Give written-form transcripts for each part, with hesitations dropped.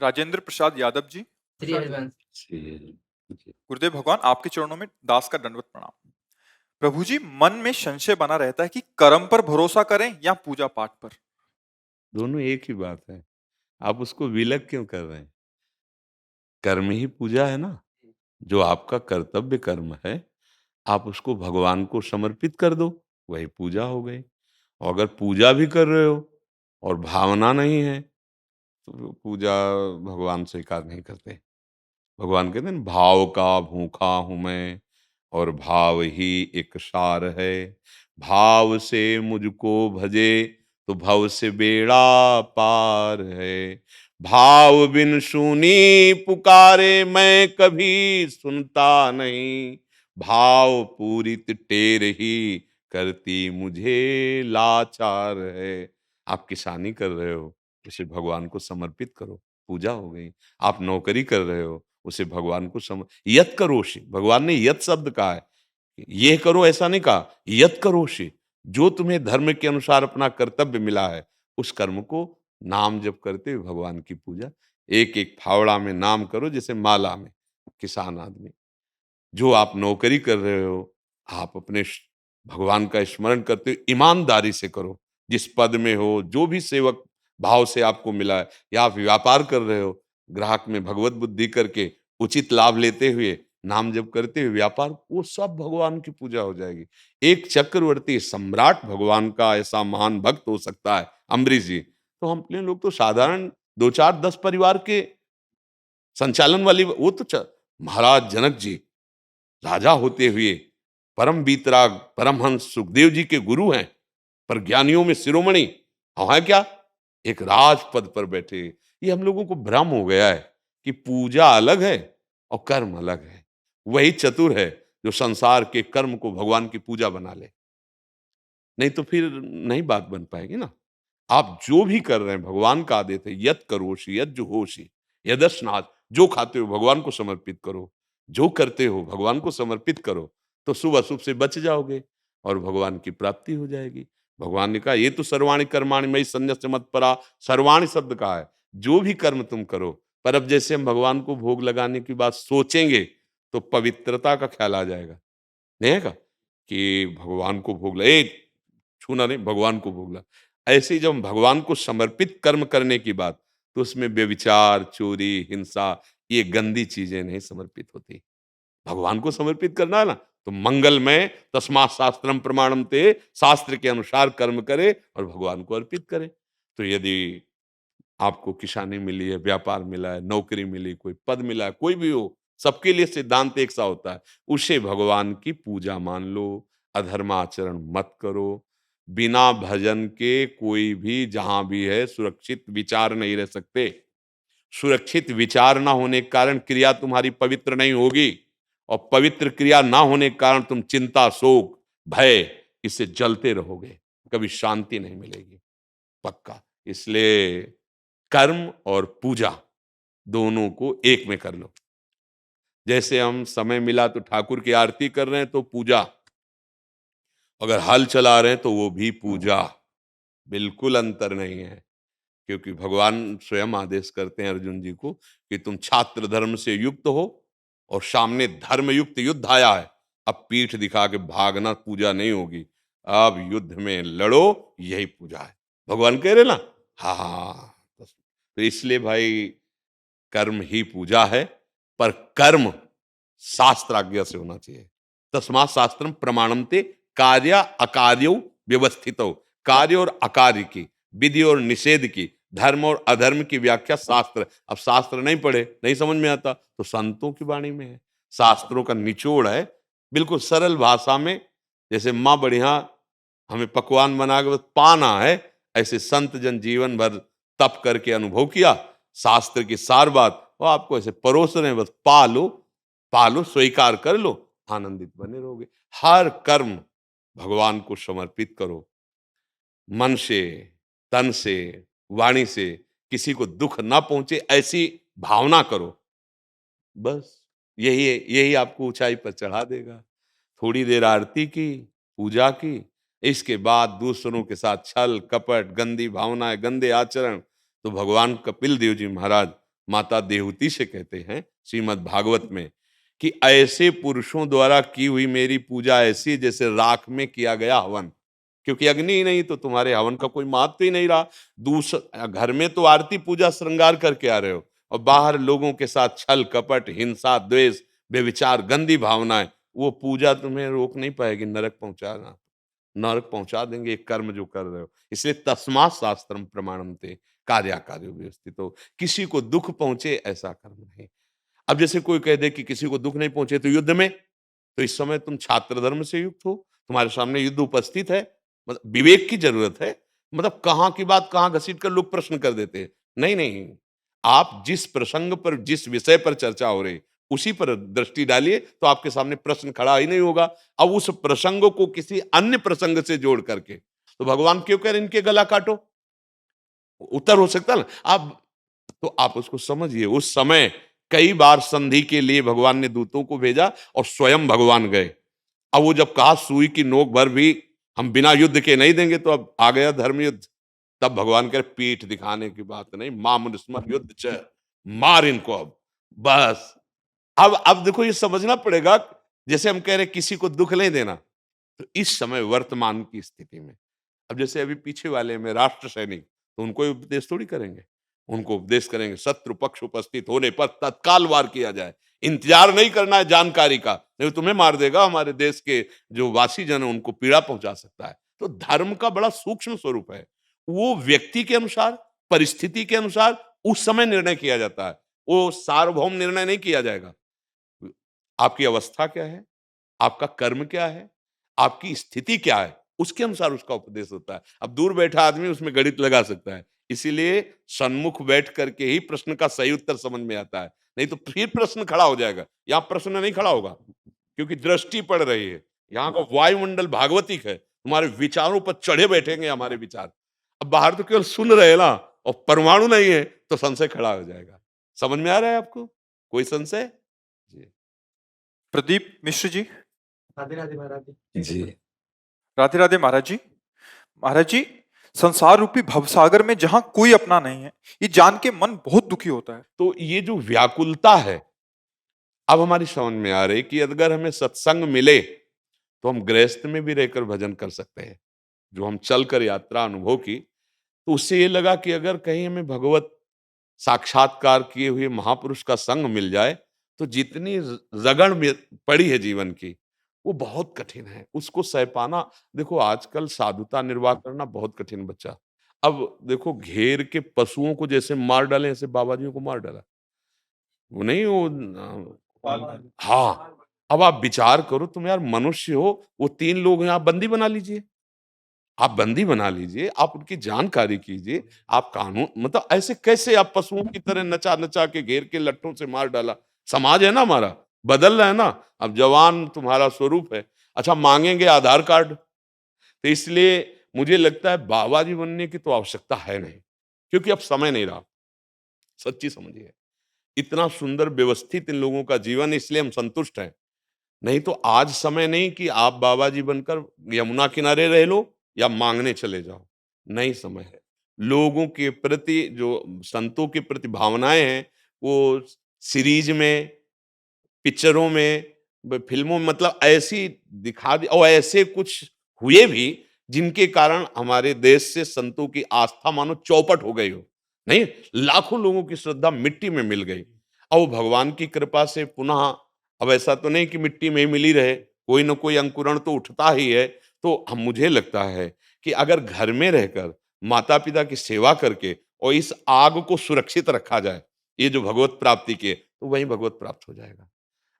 राजेंद्र प्रसाद यादव जी। श्री हरिवंश। जी। गुरुदेव भगवान आपके चरणों में दास का दंडवत प्रणाम। प्रभु जी, मन में संशय बना रहता है कि कर्म पर भरोसा करें या पूजा पाठ पर। दोनों एक ही बात है। आप उसको विलग क्यों कर रहे हैं? कर्म ही पूजा है ना। जो आपका कर्तव्य कर्म है, आप उसको भगवान को समर्पित कर दो, वही पूजा हो गई। और अगर पूजा भी कर रहे हो और भावना नहीं है, तो पूजा भगवान स्वीकार नहीं करते। भगवान कहते हैं ना, भाव का भूखा हूं मैं और भाव ही एक सार है। भाव से मुझको भजे तो भव से बेड़ा पार है। भाव बिन सुनी पुकारे मैं कभी सुनता नहीं। भाव पूरित टेर ही करती मुझे लाचार है। आप किसानी कर रहे हो, उसे भगवान को समर्पित करो, पूजा हो गई। आप नौकरी कर रहे हो, उसे भगवान को यत करोषि, भगवान ने यत शब्द कहा है। ये करो ऐसा नहीं कहा, यत करोषि। जो तुम्हें धर्म के अनुसार अपना कर्तव्य मिला है, उस कर्म को नाम जप करते हुए भगवान की पूजा। एक एक फावड़ा में नाम करो, जैसे माला में। किसान आदमी, जो आप नौकरी कर रहे हो, आप अपने भगवान का स्मरण करते हुए ईमानदारी से करो। जिस पद में हो, जो भी सेवक भाव से आपको मिला है, या आप व्यापार कर रहे हो, ग्राहक में भगवत बुद्धि करके उचित लाभ लेते हुए नाम जप करते हुए व्यापार, वो सब भगवान की पूजा हो जाएगी। एक चक्रवर्ती सम्राट भगवान का ऐसा महान भक्त हो सकता है, अम्बरीश जी। तो हम अपने लोग तो साधारण 2 4 10 परिवार के संचालन वाली, वो तो महाराज जनक जी राजा होते हुए परम वीतराग परमहंस सुखदेव जी के गुरु हैं, पर ज्ञानियों में शिरोमणि। और है क्या, एक राजपद पर बैठे। ये हम लोगों को भ्रम हो गया है कि पूजा अलग है और कर्म अलग है। वही चतुर है जो संसार के कर्म को भगवान की पूजा बना ले, नहीं तो फिर नहीं बात बन पाएगी ना। आप जो भी कर रहे हैं, भगवान का आदेश है, यत करोषि यत जुहोषि यदस्नात्। जो खाते हो भगवान को समर्पित करो, जो करते हो भगवान को समर्पित करो, तो शुभ अशुभ से बच जाओगे और भगवान की प्राप्ति हो जाएगी। भगवान ने कहा, ये तो सर्वाणि कर्माणि मयि सन्न्यस्य मत्परा। सर्वाणि शब्द कहा है, जो भी कर्म तुम करो। पर अब जैसे हम भगवान को भोग लगाने की बात सोचेंगे, तो पवित्रता का ख्याल आ जाएगा। नहीं है का कि भगवान को भोग लगे, छूना नहीं, भगवान को भोग लगा। ऐसे ही जब भगवान को समर्पित कर्म करने की बात, तो उसमें व्यभिचार, चोरी, हिंसा, ये गंदी चीजें नहीं समर्पित होती। भगवान को समर्पित करना है ना, तो मंगलमय तस्मात् शास्त्रम प्रमाणम ते, शास्त्र के अनुसार कर्म करे और भगवान को अर्पित करे। तो यदि आपको किसानी मिली है, व्यापार मिला है, नौकरी मिली, कोई पद मिला है, कोई भी हो, सबके लिए सिद्धांत एक सा होता है, उसे भगवान की पूजा मान लो। अधर्माचरण मत करो। बिना भजन के कोई भी जहां भी है सुरक्षित विचार नहीं रह सकते। सुरक्षित विचार ना होने के कारण क्रिया तुम्हारी पवित्र नहीं होगी, और पवित्र क्रिया ना होने के कारण तुम चिंता, शोक, भय, इससे जलते रहोगे, कभी शांति नहीं मिलेगी। पक्का। इसलिए कर्म और पूजा दोनों को एक में कर लो। जैसे हम समय मिला तो ठाकुर की आरती कर रहे हैं तो पूजा, अगर हल चला रहे हैं तो वो भी पूजा। बिल्कुल अंतर नहीं है। क्योंकि भगवान स्वयं आदेश करते हैं अर्जुन जी को कि तुम छात्र धर्म से युक्त हो और सामने धर्म युक्त युद्ध आया है। अब पीठ दिखा के भागना पूजा नहीं होगी, अब युद्ध में लड़ो, यही पूजा है। भगवान कह रहे ना। हाँ हाँ हाँ। तो इसलिए भाई, कर्म ही पूजा है, पर कर्म शास्त्र आज्ञा से होना चाहिए। तस्मात् शास्त्रम प्रमाणमते कार्य अकार्यो व्यवस्थितो। कार्य और अकार्य की, विधि और निषेध की, धर्म और अधर्म की व्याख्या शास्त्र। अब शास्त्र नहीं पढ़े, नहीं समझ में आता, तो संतों की वाणी में है। शास्त्रों का निचोड़ है, बिल्कुल सरल भाषा में। जैसे माँ बढ़िया हमें पकवान बना के बस पाना है, ऐसे संत जन जीवन भर तप करके अनुभव किया, शास्त्र की सार बात वो आपको ऐसे परोस रहे हैं, बस पालो, पालो, स्वीकार कर लो, आनंदित बने रहोगे। हर कर्म भगवान को समर्पित करो, मन से, तन से, वाणी से, किसी को दुख ना पहुंचे ऐसी भावना करो। बस यही है, यही आपको ऊंचाई पर चढ़ा देगा। थोड़ी देर आरती की, पूजा की, इसके बाद दूसरों के साथ छल कपट, गंदी भावनाएं, गंदे आचरण, तो भगवान कपिल देव जी महाराज माता देवहूति से कहते हैं श्रीमद् भागवत में कि ऐसे पुरुषों द्वारा की हुई मेरी पूजा ऐसी जैसे राख में किया गया हवन, क्योंकि अग्नि ही नहीं तो तुम्हारे हवन का कोई महत्व ही नहीं रहा। घर में तो आरती पूजा श्रृंगार करके आ रहे हो और बाहर लोगों के साथ छल कपट हिंसा द्वेष व्यभिचार गंदी भावनाएं, वो पूजा तुम्हें रोक नहीं पाएगी, नरक पहुंचा देंगे ये कर्म जो कर रहे हो। इसलिए तस्मात् शास्त्रम प्रमाणन्ते कार्याकार्यो व्यवस्थितो, किसी को दुख पहुंचे ऐसा कर्म नहीं। अब जैसे कोई कह दे कि किसी को दुख नहीं पहुंचे तो युद्ध में, तो इस समय तुम छात्र धर्म से युक्त हो, तुम्हारे सामने युद्ध उपस्थित है, मतलब विवेक की जरूरत है। मतलब कहाँ की बात कहाँ घसीट कर लोग प्रश्न कर देते हैं। नहीं नहीं, आप जिस प्रसंग पर जिस विषय पर चर्चा हो रही उसी पर दृष्टि डालिए तो आपके सामने प्रश्न खड़ा ही नहीं होगा। अब उस प्रसंग को किसी अन्य प्रसंग से जोड़ करके तो भगवान क्यों कह रहे इनके गला काटो, उत्तर हो सकता ना। आप तो आप उसको समझिए, उस समय कई बार संधि के लिए भगवान ने दूतों को भेजा और स्वयं भगवान गए। अब वो जब कहा सुई की नोक भर भी हम बिना युद्ध के नहीं देंगे तो अब आ गया धर्म युद्ध। तब भगवान कह रहे पीठ दिखाने की बात नहीं, मामुनिस्मर युद्ध च, मार इनको अब बस। अब देखो ये समझना पड़ेगा, जैसे हम कह रहे किसी को दुख नहीं देना, तो इस समय वर्तमान की स्थिति में अब जैसे अभी पीछे वाले में राष्ट्र सैनिक, तो उनको उपदेश थोड़ी करेंगे, उनको उपदेश करेंगे शत्रु पक्ष उपस्थित होने पर तत्काल वार किया जाए, इंतजार नहीं करना है जानकारी का, नहीं तो तुम्हें मार देगा, हमारे देश के जो वासी जन है उनको पीड़ा पहुंचा सकता है। तो धर्म का बड़ा सूक्ष्म स्वरूप है, वो व्यक्ति के अनुसार परिस्थिति के अनुसार उस समय निर्णय किया जाता है, वो सार्वभौम निर्णय नहीं किया जाएगा। आपकी अवस्था क्या है, आपका कर्म क्या है, आपकी स्थिति क्या है, उसके अनुसार उसका उपदेश होता है। अब दूर बैठा आदमी उसमें गणित लगा सकता है, इसीलिए सन्मुख बैठ करके ही प्रश्न का सही उत्तर समझ में आता है, नहीं तो फिर प्रश्न खड़ा हो जाएगा। यहाँ प्रश्न नहीं खड़ा होगा क्योंकि दृष्टि पड़ रही है, यहाँ का वायुमंडल भागवतिक है, तुम्हारे विचारों पर चढ़े बैठेंगे हमारे विचार। अब बाहर तो केवल सुन रहे हैं ना, और परमाणु नहीं है तो संशय खड़ा हो जाएगा। समझ में आ रहा है आपको कोई संशय? जी प्रदीप मिश्र जी। राधे राधे महाराज जी राधे राधे महाराज जी। महाराज जी, संसार रूपी भवसागर में जहां कोई अपना नहीं है, ये जान के मन बहुत दुखी होता है। तो ये जो व्याकुलता है अब हमारी समझ में आ रही कि अगर हमें सत्संग मिले तो हम गृहस्थ में भी रहकर भजन कर सकते हैं। जो हम चलकर यात्रा अनुभव की तो उससे ये लगा कि अगर कहीं हमें भगवत साक्षात्कार किए हुए महापुरुष का संग मिल जाए तो जितनी रगड़ में पड़ी है जीवन की वो बहुत कठिन है, उसको सह पाना। देखो आजकल साधुता निर्वाह करना बहुत कठिन बच्चा। अब देखो घेर के पशुओं को जैसे मार डाले ऐसे बाबा जी को मार डाला, वो नहीं वो हाँ। अब आप विचार करो, तुम यार मनुष्य हो, वो 3 लोग हैं, आप बंदी बना लीजिए, आप बंदी बना लीजिए, आप उनकी जानकारी कीजिए, आप कानून मतलब ऐसे कैसे आप पशुओं की तरह नचा-नचा के घेर के लट्ठों से मार डाला। समाज है ना हमारा, बदल रहा है ना, अब जवान तुम्हारा स्वरूप है। अच्छा माँगेंगे आधार कार्ड, तो इसलिए मुझे लगता है बाबा जी बनने की तो आवश्यकता है नहीं, क्योंकि अब समय नहीं रहा, सच्ची समझिए। इतना सुंदर व्यवस्थित इन लोगों का जीवन, इसलिए हम संतुष्ट हैं। नहीं तो आज समय नहीं कि आप बाबा जी बनकर यमुना किनारे रह लो या मांगने चले जाओ, नहीं समय है। लोगों के प्रति जो संतों के प्रति भावनाएं हैं वो सीरीज में, पिक्चरों में, फिल्मों में मतलब ऐसी दिखा दी, और ऐसे कुछ हुए भी जिनके कारण हमारे देश से संतों की आस्था मानो चौपट हो गई हो। नहीं, लाखों लोगों की श्रद्धा मिट्टी में मिल गई। और वो भगवान की कृपा से पुनः, अब ऐसा तो नहीं कि मिट्टी में ही मिली रहे, कोई ना कोई अंकुरण तो उठता ही है। तो हम मुझे लगता है कि अगर घर में रहकर माता पिता की सेवा करके और इस आग को सुरक्षित रखा जाए, ये जो भगवत प्राप्ति के, तो वही भगवत प्राप्त हो जाएगा।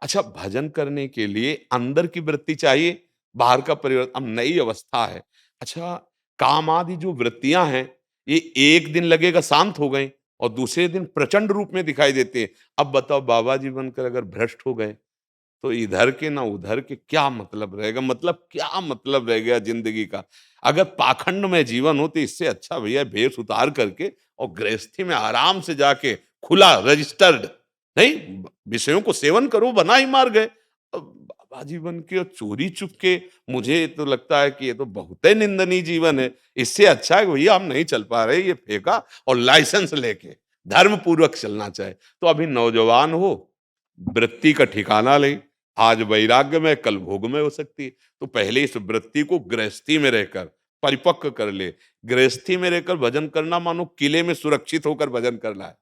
अच्छा भजन करने के लिए अंदर की वृत्ति चाहिए, बाहर का परिवर्तन। अब नई अवस्था है। अच्छा काम आदि जो वृत्तियां हैं ये एक दिन लगेगा शांत हो गए और दूसरे दिन प्रचंड रूप में दिखाई देते हैं। अब बताओ बाबा जी बनकर अगर भ्रष्ट हो गए तो इधर के ना उधर के क्या मतलब रहेगा, मतलब क्या मतलब रह गया जिंदगी का। अगर पाखंड में जीवन हो तो इससे अच्छा भैया भेष उतार करके और गृहस्थी में आराम से जाके खुला रजिस्टर्ड नहीं विषयों को सेवन करो, बना ही मार गए। अब बाबा जी बन के और चोरी चुपके, मुझे तो लगता है कि ये तो बहुत ही निंदनीय जीवन है। इससे अच्छा है कि भैया हम नहीं चल पा रहे, ये फेंका और लाइसेंस लेके धर्म पूर्वक चलना चाहे। तो अभी नौजवान हो, वृत्ति का ठिकाना लें। आज वैराग्य में, कल भोग में हो सकती है। तो पहले इस वृत्ति को गृहस्थी में रहकर परिपक्व कर ले। गृहस्थी में रहकर भजन करना मानो किले में सुरक्षित होकर भजन करना है,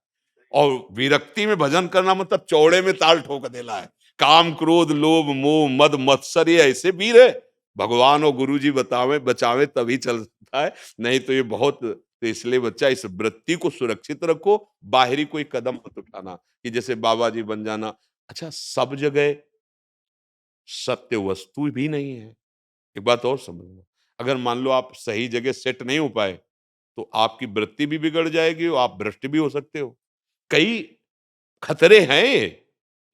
और विरक्ति में भजन करना मतलब चौड़े में ताल ठोक देना है। काम, क्रोध, लोभ, मोह, मद, मत्सर, ये ऐसे वीर है, भगवान और गुरु जी बतावे बचावे तभी चल सकता है, नहीं तो ये बहुत। तो इसलिए बच्चा इस वृत्ति को सुरक्षित रखो, बाहरी कोई कदम मत उठाना कि जैसे बाबा जी बन जाना। अच्छा, सब जगह सत्य वस्तु भी नहीं है। एक बात और समझना, अगर मान लो आप सही जगह सेट नहीं हो पाए, तो आपकी वृत्ति भी बिगड़ जाएगी और आप भ्रष्ट भी हो सकते हो। कई खतरे हैं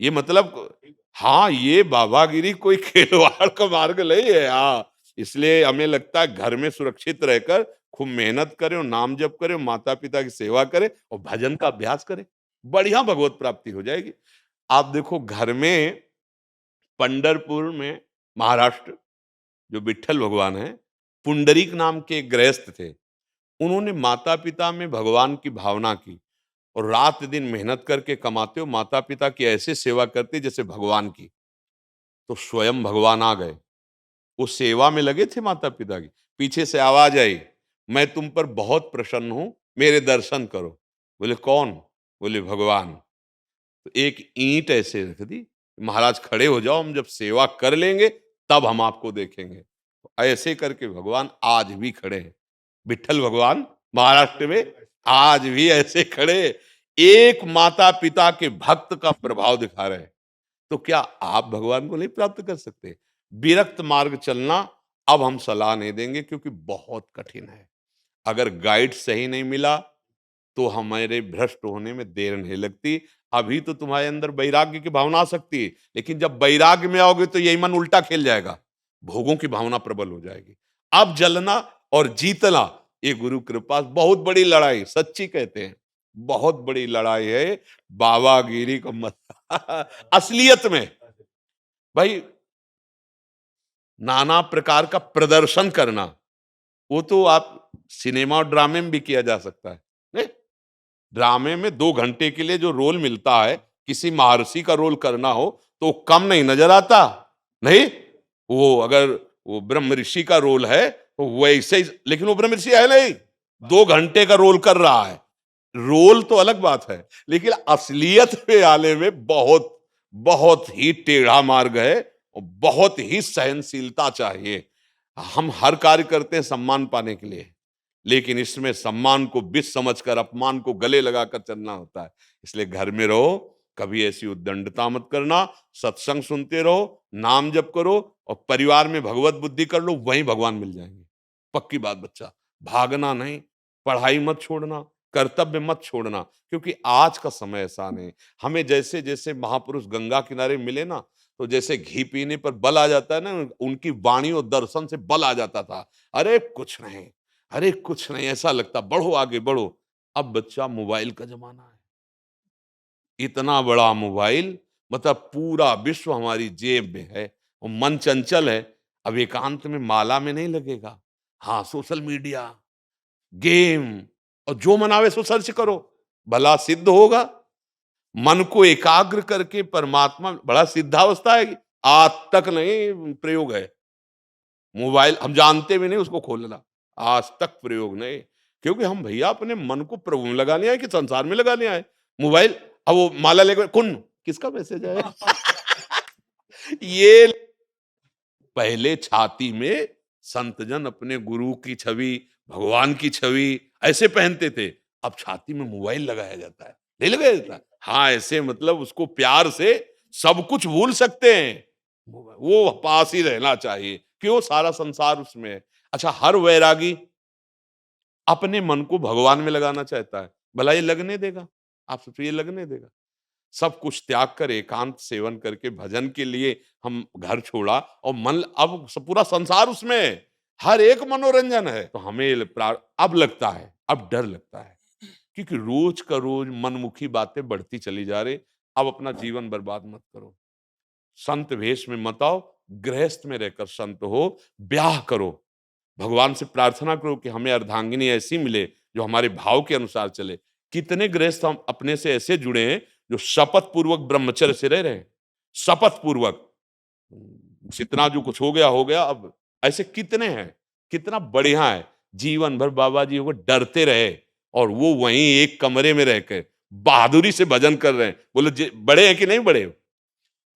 ये मतलब, हाँ, ये बाबागिरी कोई खिलवाड़ का मार्ग नहीं है। हाँ, इसलिए हमें लगता है घर में सुरक्षित रहकर खूब मेहनत करें और नाम जप करें, माता पिता की सेवा करें और भजन का अभ्यास करें, बढ़िया भगवत प्राप्ति हो जाएगी। आप देखो घर में, पंढरपुर में, महाराष्ट्र, जो विट्ठल भगवान है, पुंडरीक नाम के एक गृहस्थ थे। उन्होंने माता पिता में भगवान की भावना की और रात दिन मेहनत करके कमाते हो, माता पिता की ऐसे सेवा करते जैसे भगवान की। तो स्वयं भगवान आ गए, वो सेवा में लगे थे माता पिता की। पीछे से आवाज आई, मैं तुम पर बहुत प्रसन्न हूं, मेरे दर्शन करो। बोले कौन? बोले भगवान। तो एक ईंट ऐसे रख दी, महाराज खड़े हो जाओ, हम जब सेवा कर लेंगे तब हम आपको देखेंगे। तो ऐसे करके भगवान आज भी खड़े हैं। विट्ठल भगवान महाराष्ट्र में आज भी ऐसे खड़े, एक माता पिता के भक्त का प्रभाव दिखा रहे हैं। तो क्या आप भगवान को नहीं प्राप्त कर सकते? विरक्त मार्ग चलना अब हम सलाह नहीं देंगे, क्योंकि बहुत कठिन है। अगर गाइड सही नहीं मिला तो हमारे भ्रष्ट होने में देर नहीं लगती। अभी तो तुम्हारे अंदर वैराग्य की भावना आ सकती है, लेकिन जब वैराग्य में आओगे तो यही मन उल्टा खेल जाएगा, भोगों की भावना प्रबल हो जाएगी। अब जलना और जीतना, ये गुरु कृपा, बहुत बड़ी लड़ाई, सच्ची कहते हैं, बहुत बड़ी लड़ाई है बाबागिरी का मत असलियत में भाई नाना प्रकार का प्रदर्शन करना, वो तो आप सिनेमा और ड्रामे में भी किया जा सकता है। नहीं, ड्रामे में 2 घंटे के लिए जो रोल मिलता है, किसी महर्षि का रोल करना हो तो कम नहीं नजर आता। नहीं, वो अगर वो ब्रह्म ऋषि का रोल है तो वैसे ही, लेकिन वो ब्रह्म ऋषि है नहीं, 2 घंटे का रोल कर रहा है। रोल तो अलग बात है, लेकिन असलियत पे आने में बहुत बहुत ही टेढ़ा मार्ग है और बहुत ही सहनशीलता चाहिए। हम हर कार्य करते हैं सम्मान पाने के लिए, लेकिन इसमें सम्मान को विष समझकर अपमान को गले लगाकर चलना होता है। इसलिए घर में रहो, कभी ऐसी उद्दंडता मत करना, सत्संग सुनते रहो, नाम जप करो और परिवार में भगवत बुद्धि कर लो, वहीं भगवान मिल जाएंगे। पक्की बात बच्चा, भागना नहीं, पढ़ाई मत छोड़ना, कर्तव्य मत छोड़ना, क्योंकि आज का समय ऐसा नहीं। हमें जैसे जैसे महापुरुष गंगा किनारे मिले ना, तो जैसे घी पीने पर बल आ जाता है ना, उनकी वाणी और दर्शन से बल आ जाता था। अरे कुछ नहीं, अरे कुछ नहीं, ऐसा लगता बढ़ो आगे बढ़ो। अब बच्चा मोबाइल का जमाना है, इतना बड़ा मोबाइल, मतलब पूरा विश्व हमारी जेब में है और मन चंचल है। अब एकांत में माला में नहीं लगेगा। हाँ, सोशल मीडिया, गेम, और जो मनावे सो सर्च करो, भला सिद्ध होगा। मन को एकाग्र करके परमात्मा, बड़ा सिद्धावस्था है, आज तक नहीं प्रयोग है। मोबाइल हम जानते भी नहीं उसको खोलना, आज तक प्रयोग नहीं, क्योंकि हम भैया अपने मन को प्रभु में लगाने आए कि संसार में लगाने आए। मोबाइल, अब वो माला लेकर कुन किसका मैसेज है ये पहले छाती में संतजन अपने गुरु की छवि, भगवान की छवि ऐसे पहनते थे, अब छाती में मोबाइल लगाया जाता है, नहीं लगाया जाता? हाँ, ऐसे मतलब उसको प्यार से सब कुछ भूल सकते हैं, वो पास ही रहना चाहिए, क्यों? सारा संसार उसमें है। अच्छा, हर वैरागी अपने मन को भगवान में लगाना चाहता है, भला ये लगने देगा? आप सोचिए, ये लगने देगा? सब कुछ त्याग कर एकांत सेवन करके भजन के लिए हम घर छोड़ा और मन, अब पूरा संसार उसमें है, हर एक मनोरंजन है। तो हमें अब लगता है, अब डर लगता है, क्योंकि रोज का रोज मनमुखी बातें बढ़ती चली जा रही। अब अपना जीवन बर्बाद मत करो, संत वेश में मत आओ, गृहस्थ में रहकर संत हो, ब्याह करो, भगवान से प्रार्थना करो कि हमें अर्धांगिनी ऐसी मिले जो हमारे भाव के अनुसार चले। कितने गृहस्थ हम अपने से ऐसे जुड़े हैं जो शपथ पूर्वक ब्रह्मचर्य से रह रहे हैं, शपथ पूर्वक। जितना जो कुछ हो गया, अब ऐसे कितने हैं, कितना बढ़िया है। जीवन भर बाबा जी को डरते रहे और वो वहीं एक कमरे में रह के बहादुरी से भजन कर रहे हैं। बोलो बड़े हैं कि नहीं बड़े?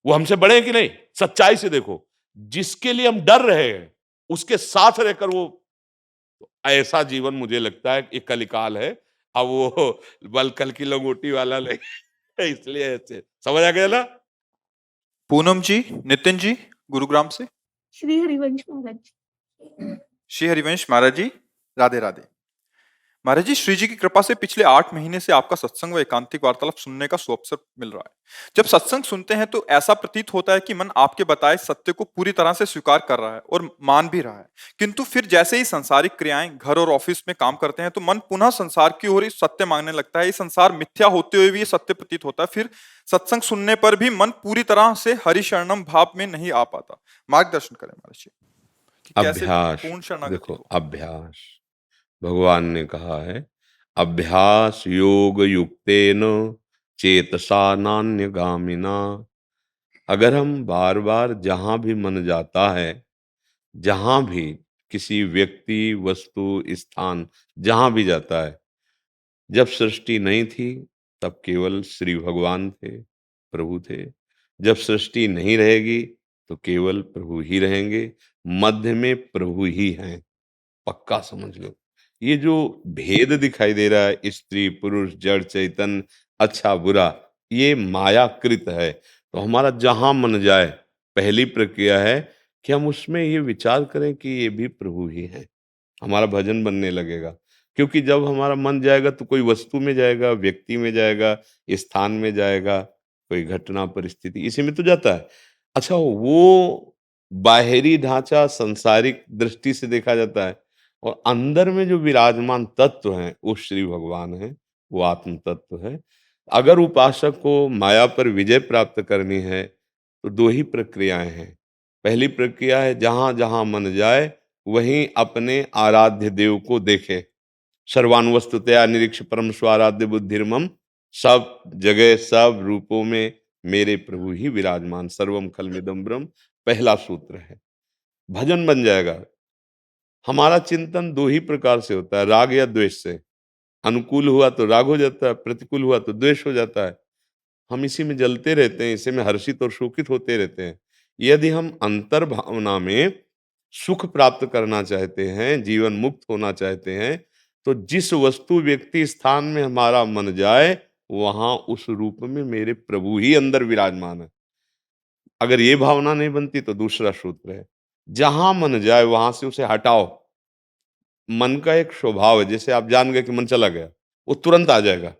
वो हमसे बड़े हैं कि नहीं? सच्चाई से देखो, जिसके लिए हम डर रहे हैं उसके साथ रहकर वो, ऐसा जीवन मुझे लगता है एक कलिकाल है। अब वो बल कल की लंगोटी वाला नहीं इसलिए ऐसे समझ आ गया ना। पूनम जी, नितिन जी, गुरुग्राम से। श्री हरिवंश महाराज। श्री हरिवंश महाराज जी, राधे राधे। महाराज जी, श्री जी की कृपा से पिछले 8 महीने से आपका सत्संग व एकांतिक वार्तालाप सुनने का सुअवसर मिल रहा है। जब सत्संग सुनते हैं तो ऐसा प्रतीत होता है कि मन आपके बताए सत्य को पूरी तरह से स्वीकार कर रहा है और मान भी रहा है, किंतु फिर जैसे ही सांसारिक क्रियाएं घर और ऑफिस में काम करते हैं तो मन पुनः संसार की ओर ही सत्य मांगने लगता है। ये संसार मिथ्या होते हुए भी ये सत्य प्रतीत होता है। फिर सत्संग सुनने पर भी मन पूरी तरह से हरि शरणम भाव में नहीं आ पाता। मार्गदर्शन करें महाराज जी कि कैसे अभ्यास, पूर्ण शरणागति देखो हो। अभ्यास, भगवान ने कहा है अभ्यास योग युक्तेन चेतसा नान्यगामिना। अगर हम बार बार जहां भी मन जाता है, जहां भी किसी व्यक्ति वस्तु स्थान जहां भी जाता है, जब सृष्टि नहीं थी तब केवल श्री भगवान थे, प्रभु थे। जब सृष्टि नहीं रहेगी तो केवल प्रभु ही रहेंगे, मध्य में प्रभु ही हैं। पक्का समझ लो। ये जो भेद दिखाई दे रहा है, स्त्री पुरुष जड़ चैतन्य अच्छा बुरा, ये मायाकृत है। तो हमारा जहां मन जाए, पहली प्रक्रिया है कि हम उसमें ये विचार करें कि ये भी प्रभु ही है। हमारा भजन बनने लगेगा। क्योंकि जब हमारा मन जाएगा तो कोई वस्तु में जाएगा, व्यक्ति में जाएगा, स्थान में जाएगा, कोई घटना परिस्थिति इसी में तो जाता है। अच्छा, वो बाहरी ढांचा सांसारिक दृष्टि से देखा जाता है और अंदर में जो विराजमान तत्व हैं वो श्री भगवान है, वो आत्म तत्व है। अगर उपासक को माया पर विजय प्राप्त करनी है तो दो ही प्रक्रियाएं हैं। पहली प्रक्रिया है जहां जहां मन जाए वहीं अपने आराध्य देव को देखे। सर्वानुवस्तुतया निरीक्ष परम स्वाराध्य बुद्धिर्मम, सब जगह सब रूपों में मेरे प्रभु ही विराजमान, सर्वम खलमिदम ब्रह्म, पहला सूत्र है। भजन बन जाएगा। हमारा चिंतन दो ही प्रकार से होता है, राग या द्वेष से। अनुकूल हुआ तो राग हो जाता है, प्रतिकूल हुआ तो द्वेष हो जाता है। हम इसी में जलते रहते हैं, इसी में हर्षित और शोकित होते रहते हैं। यदि हम अंतर भावना में सुख प्राप्त करना चाहते हैं, जीवन मुक्त होना चाहते हैं, तो जिस वस्तु व्यक्ति स्थान में हमारा मन जाए वहां उस रूप में मेरे प्रभु ही अंदर विराजमान है। अगर ये भावना नहीं बनती तो दूसरा सूत्र है, जहां मन जाए वहां से उसे हटाओ। मन का एक स्वभाव है, जैसे आप जान गए कि मन चला गया, वो तुरंत आ जाएगा,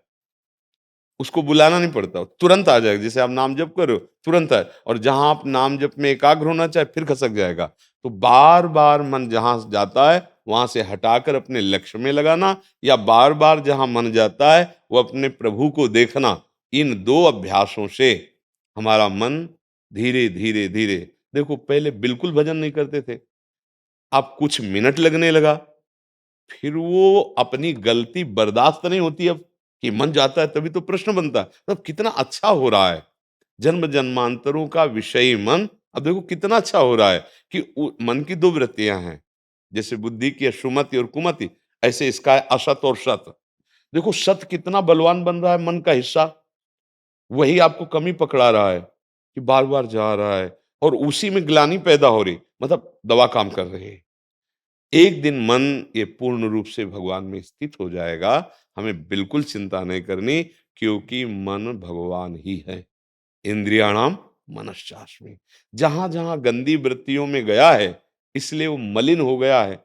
उसको बुलाना नहीं पड़ता, तुरंत आ जाएगा। जैसे आप नाम जप करो तुरंत आए, और जहां आप नाम जप में एकाग्र होना चाहे फिर खसक जाएगा। तो बार बार मन जहां जाता है वहां से हटाकर अपने लक्ष्य में लगाना, या बार बार जहां मन जाता है वो अपने प्रभु को देखना। इन दो अभ्यासों से हमारा मन धीरे धीरे धीरे, देखो पहले बिल्कुल भजन नहीं करते थे, अब कुछ मिनट लगने लगा, फिर वो अपनी गलती बर्दाश्त नहीं होती अब, कि मन जाता है तभी तो प्रश्न बनता है, तब कितना अच्छा हो रहा है। जन्म जन्मांतरों का विषयी मन, अब देखो कितना अच्छा हो रहा है कि मन की दो वृत्तियां हैं, जैसे बुद्धि की सुमति और कुमति, ऐसे इसका है असत और सत। देखो सत कितना बलवान बन रहा है, मन का हिस्सा वही आपको कमी पकड़ा रहा है कि बार बार जा रहा है और उसी में ग्लानि पैदा हो रही, मतलब दवा काम कर रही है। एक दिन मन ये पूर्ण रूप से भगवान में स्थित हो जाएगा, हमें बिल्कुल चिंता नहीं करनी, क्योंकि मन भगवान ही है। इंद्रियाणाम मनश्चास्मि, जहां जहां गंदी वृत्तियों में गया है इसलिए वो मलिन हो गया है।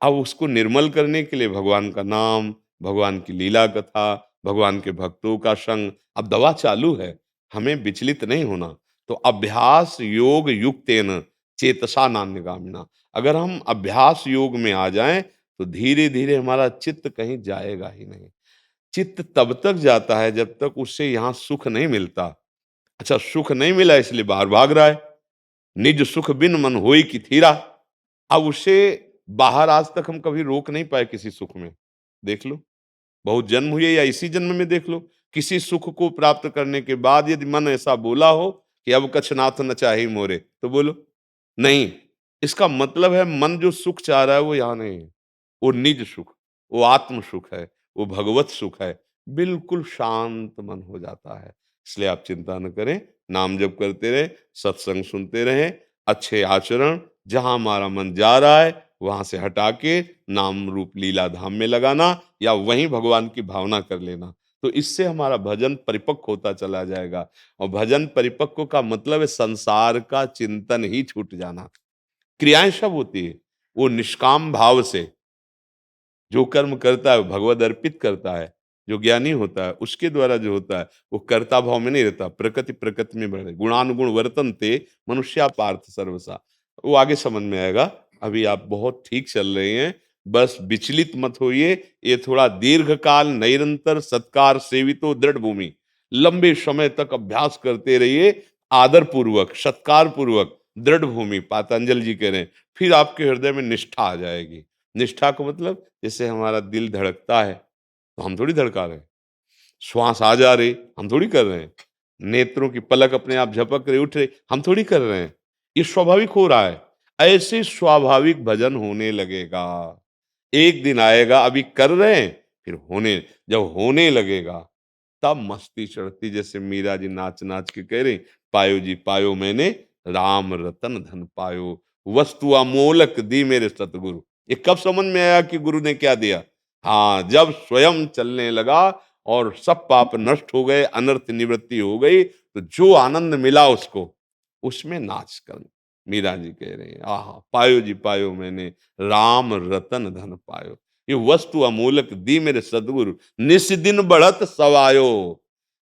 अब उसको निर्मल करने के लिए भगवान का नाम, भगवान की लीला कथा, भगवान के भक्तों का संग, अब दवा चालू है, हमें विचलित नहीं होना। तो अभ्यास योग युक्तेन चेतसा नान्यगामिना, अगर हम अभ्यास योग में आ जाएं तो धीरे धीरे हमारा चित्त कहीं जाएगा ही नहीं। चित्त तब तक जाता है जब तक उससे यहाँ सुख नहीं मिलता। अच्छा, सुख नहीं मिला इसलिए बाहर भाग रहा है, निज सुख बिन मन होई की थीरा। अब उसे बाहर आज तक हम कभी रोक नहीं पाए किसी सुख में, देख लो। बहुत जन्म हुए या इसी जन्म में देख लो, किसी सुख को प्राप्त करने के बाद यदि मन ऐसा बोला हो कि अब कछ नाथ न चाही मोरे, तो बोलो नहीं। इसका मतलब है मन जो सुख चाह रहा है वो यहाँ नहीं है, वो निज सुख, वो आत्म सुख है, वो भगवत सुख है। बिल्कुल शांत मन हो जाता है। इसलिए आप चिंता न करें, नाम जप करते रहे, सत्संग सुनते रहे, अच्छे आचरण, जहां हमारा मन जा रहा है वहां से हटा के नाम रूप लीला धाम में लगाना या वहीं भगवान की भावना कर लेना। तो इससे हमारा भजन परिपक्व होता चला जाएगा। और भजन परिपक्व का मतलब है संसार का चिंतन ही छूट जाना। क्रियाएं सब होती है, वो निष्काम भाव से जो कर्म करता है वो भगवद अर्पित करता है। जो ज्ञानी होता है उसके द्वारा जो होता है वो कर्ता भाव में नहीं रहता, प्रकृति प्रकृति में बढ़े, गुणानुगुण वर्तन्ते मनुष्या पार्थ सर्वसा। वो आगे समझ में आएगा। अभी आप बहुत ठीक चल रहे हैं, बस विचलित मत होइए। ये थोड़ा दीर्घ काल निरंतर सत्कार सेवितो दृढ़ भूमि, लंबे समय तक अभ्यास करते रहिए, आदर पूर्वक सत्कार पूर्वक दृढ़ भूमि, पातंजल जी कह रहे हैं, फिर आपके हृदय में निष्ठा आ जाएगी। निष्ठा को मतलब जैसे हमारा दिल धड़कता है तो हम थोड़ी धड़का रहे हैं, श्वास आ जा रही हम थोड़ी कर रहे हैं, नेत्रों की पलक अपने आप झपक रही उठ रही हम थोड़ी कर रहे हैं, ये स्वाभाविक हो रहा है। ऐसे स्वाभाविक भजन होने लगेगा। एक दिन आएगा, अभी कर रहे हैं, फिर होने, जब होने लगेगा तब मस्ती चढ़ती। जैसे मीरा जी नाच नाच के कह रही, पायो जी पायो मैंने राम रतन धन पायो, वस्तु अमोलक दी मेरे सतगुरु। ये कब समझ में आया कि गुरु ने क्या दिया? हाँ, जब स्वयं चलने लगा और सब पाप नष्ट हो गए, अनर्थ निवृत्ति हो गई, तो जो आनंद मिला उसको, उसमें नाच कर मीरा जी कह रहे हैं, आहा पायो जी पायो मैंने राम रतन धन पायो, ये वस्तु अमूलक दी मेरे सदगुरु, निस दिन बढ़त सवायो।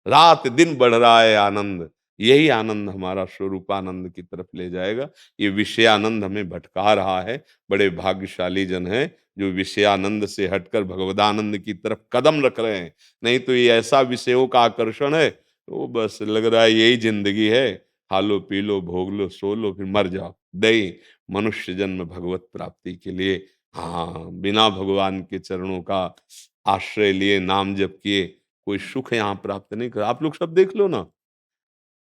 रात दिन बढ़ रहा है आनंद, यही आनंद हमारा स्वरूपानंद की तरफ ले जाएगा। ये विषयानंद हमें भटका रहा है। बड़े भाग्यशाली जन हैं जो विषयानंद से हटकर भगवदानंद की तरफ कदम रख रहे हैं। नहीं तो ये ऐसा विषयों का आकर्षण है, तो बस लग रहा है यही जिंदगी है, खा लो पी लो भोग लो सो लो फिर मर जाओ। नहीं, मनुष्य जन्म भगवत प्राप्ति के लिए, हाँ, बिना भगवान के चरणों का आश्रय लिए नाम जप किए कोई सुख यहाँ प्राप्त नहीं कर। आप लोग सब देख लो ना,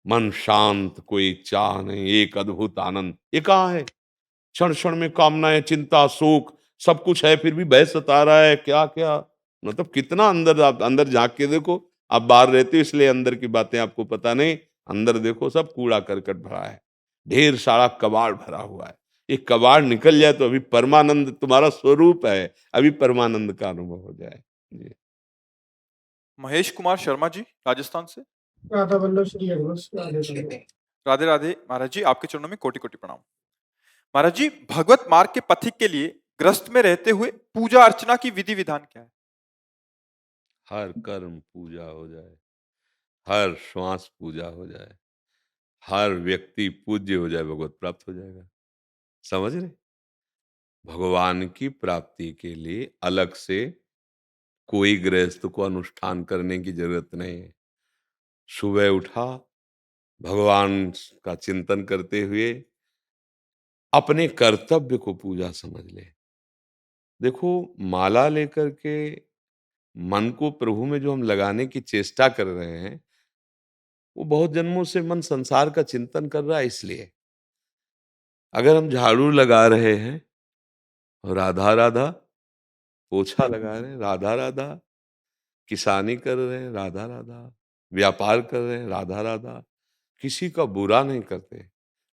मन शांत, कोई चाह नहीं, एक अद्भुत आनंद। ये कहाँ है? क्षण क्षण में कामनाएं, चिंता, शोक, सब कुछ है, फिर भी भय सता रहा है। क्या क्या मतलब, कितना अंदर, आप अंदर झांक के देखो। आप बाहर रहते हो इसलिए अंदर की बातें आपको पता नहीं, अंदर देखो सब कूड़ा करकट भरा है, ढेर सारा कबाड़ भरा हुआ है। ये कबाड़ निकल जाए तो अभी परमानंद तुम्हारा स्वरूप है, अभी परमानंद का अनुभव हो जाए। जी। महेश कुमार शर्मा जी, राजस्थान से। राधा वल्लभ श्री हरिवंश राधे राधे। राधे राधे महाराज जी, आपके चरणों में कोटि कोटि प्रणाम। महाराज जी, भगवत मार्ग के पथिक के लिए ग्रस्त में रहते हुए पूजा अर्चना की विधि विधान क्या है? हर कर्म पूजा हो जाए, हर श्वास पूजा हो जाए, हर व्यक्ति पूज्य हो जाए, भगवत प्राप्त हो जाएगा। समझ रहे? भगवान की प्राप्ति के लिए अलग से कोई गृहस्थ को अनुष्ठान करने की जरूरत नहीं है। सुबह उठा, भगवान का चिंतन करते हुए अपने कर्तव्य को पूजा समझ ले। देखो, माला लेकर के मन को प्रभु में जो हम लगाने की चेष्टा कर रहे हैं, वो बहुत जन्मों से मन संसार का चिंतन कर रहा है। इसलिए अगर हम झाड़ू लगा रहे हैं, राधा राधा, पोछा लगा रहे हैं, राधा राधा, किसानी कर रहे हैं, राधा राधा, व्यापार कर रहे हैं, राधा राधा, किसी का बुरा नहीं करते,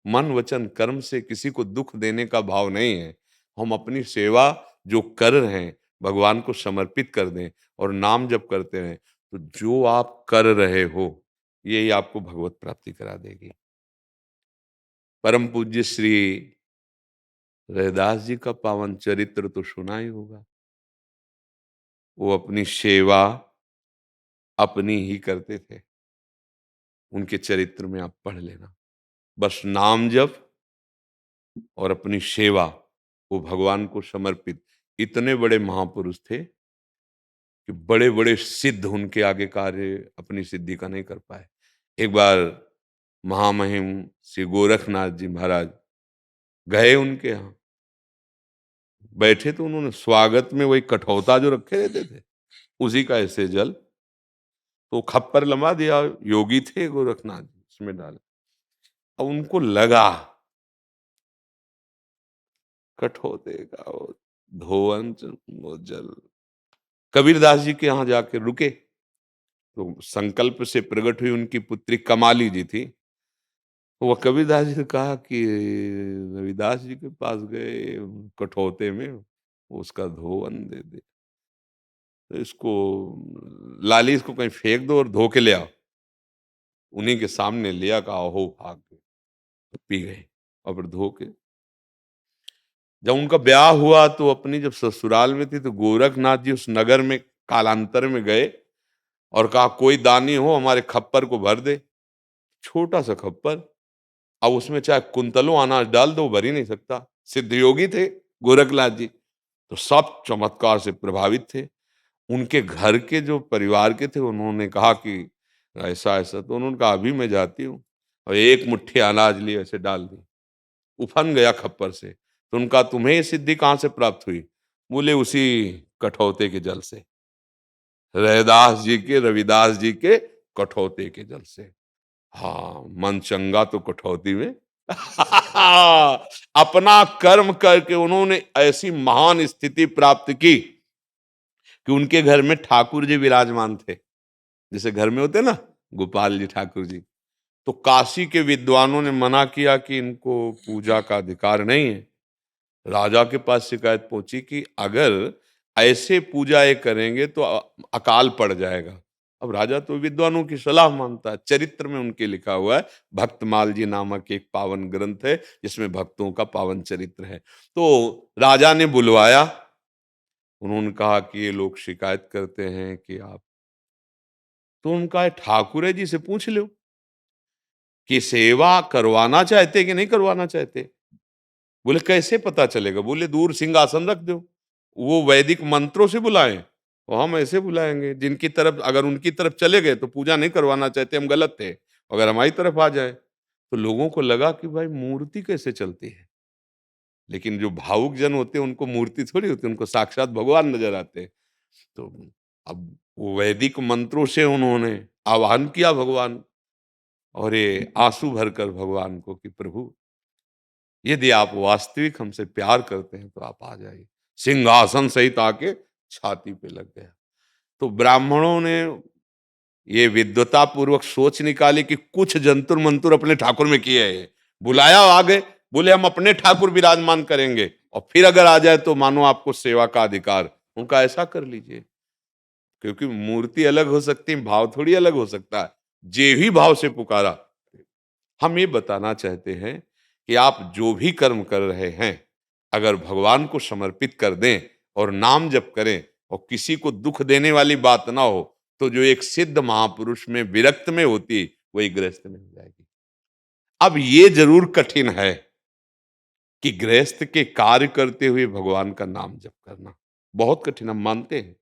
मन वचन कर्म से किसी को दुख देने का भाव नहीं है। हम अपनी सेवा जो कर रहे हैं भगवान को समर्पित कर दें और नाम जप करते रहें, तो जो आप कर रहे हो यही आपको भगवत प्राप्ति करा देगी। परम पूज्य श्री रैदास जी का पावन चरित्र तो सुना ही होगा। वो अपनी सेवा अपनी ही करते थे। उनके चरित्र में आप पढ़ लेना, बस नाम जप और अपनी सेवा, वो भगवान को समर्पित। इतने बड़े महापुरुष थे कि बड़े बड़े सिद्ध उनके आगे कार्य अपनी सिद्धि का नहीं कर पाए। एक बार महामहिम श्री गोरखनाथ जी महाराज गए उनके यहाँ, बैठे तो उन्होंने स्वागत में वही कठौता जो रखे रहते थे उसी का ऐसे जल, तो खप्पर लंबा दिया, योगी थे गोरखनाथ जी, उसमें डाले। अब उनको लगा कठोते का वो धोवन वो जल। कबीरदास जी के यहाँ जाके रुके, तो संकल्प से प्रकट हुई उनकी पुत्री कमाली जी थी। तो वह कबीरदास जी ने कहा कि रविदास जी के पास गए कठौते में, वो उसका धोवन दे दे, तो इसको लाली इसको कहीं फेंक दो और धो के ले आओ। उन्हीं के सामने लिया, कहा हो भाग गए, तो पी गए। और फिर धो के जब उनका ब्याह हुआ, तो अपनी जब ससुराल में थी, तो गोरखनाथ जी उस नगर में कालांतर में गए और कहा कोई दानी हो हमारे खप्पर को भर दे। छोटा सा खप्पर, अब उसमें चाहे कुंतलों अनाज डाल दो, भर ही नहीं सकता। सिद्ध योगी थे गोरखनाथ जी, तो सब चमत्कार से प्रभावित थे। उनके घर के जो परिवार के थे, उन्होंने कहा कि ऐसा ऐसा, तो उन्होंने कहा अभी मैं जाती हूँ, और एक मुट्ठी अनाज लिए ऐसे डाल दी, उफन गया खप्पर से। तो उनका तुम्हें ये सिद्धि कहाँ से प्राप्त हुई? बोले उसी कठौते के जल से, रैदास जी के, रविदास जी के कठौते के जल से। हाँ, मन चंगा तो कठौती में अपना कर्म करके उन्होंने ऐसी महान स्थिति प्राप्त की कि उनके घर में ठाकुर जी विराजमान थे। जैसे घर में होते ना गोपाल जी ठाकुर जी, तो काशी के विद्वानों ने मना किया कि इनको पूजा का अधिकार नहीं है। राजा के पास शिकायत पहुंची कि अगर ऐसे पूजा ये करेंगे तो अकाल पड़ जाएगा। अब राजा तो विद्वानों की सलाह मानता है। चरित्र में उनके लिखा हुआ है, भक्तमाल जी नामक एक पावन ग्रंथ है जिसमें भक्तों का पावन चरित्र है। तो राजा ने बुलवाया, उन्होंने कहा कि ये लोग शिकायत करते हैं कि आप, तो उनका ठाकुर जी से पूछ लो कि सेवा करवाना चाहते कि नहीं करवाना चाहते। बोले कैसे पता चलेगा? बोले दूर सिंहासन रख दो, वो वैदिक मंत्रों से बुलाएं और हम ऐसे बुलाएंगे। जिनकी तरफ, अगर उनकी तरफ चले गए तो पूजा नहीं करवाना चाहते, हम गलत थे। अगर हमारी तरफ आ जाए, तो लोगों को लगा कि भाई मूर्ति कैसे चलती है। लेकिन जो भावुक जन होते हैं उनको मूर्ति थोड़ी होती है, उनको साक्षात भगवान नजर आते हैं। तो अब वो वैदिक मंत्रों से उन्होंने आह्वान किया भगवान, और ये आंसू भरकर भगवान को कि प्रभु यदि आप वास्तविक हमसे प्यार करते हैं तो आप आ जाइए। सिंहासन सहित आके छाती पे लग गया। तो ब्राह्मणों ने ये विद्वता पूर्वक सोच निकाली कि कुछ जंतुर मंतुर अपने ठाकुर में किए हैं। बुलाया, आ गए, बोले हम अपने ठाकुर विराजमान करेंगे और फिर अगर आ जाए तो मानो आपको सेवा का अधिकार। उनका ऐसा कर लीजिए, क्योंकि मूर्ति अलग हो सकती है, भाव थोड़ी अलग हो सकता है। जे भी भाव से पुकारा। हम ये बताना चाहते हैं कि आप जो भी कर्म कर रहे हैं, अगर भगवान को समर्पित कर दें और नाम जप करें और किसी को दुख देने वाली बात ना हो, तो जो एक सिद्ध महापुरुष में विरक्त में होती, वही गृहस्थ में हो जाएगी। अब ये जरूर कठिन है कि गृहस्थ के कार्य करते हुए भगवान का नाम जप करना बहुत कठिन, हम मानते हैं।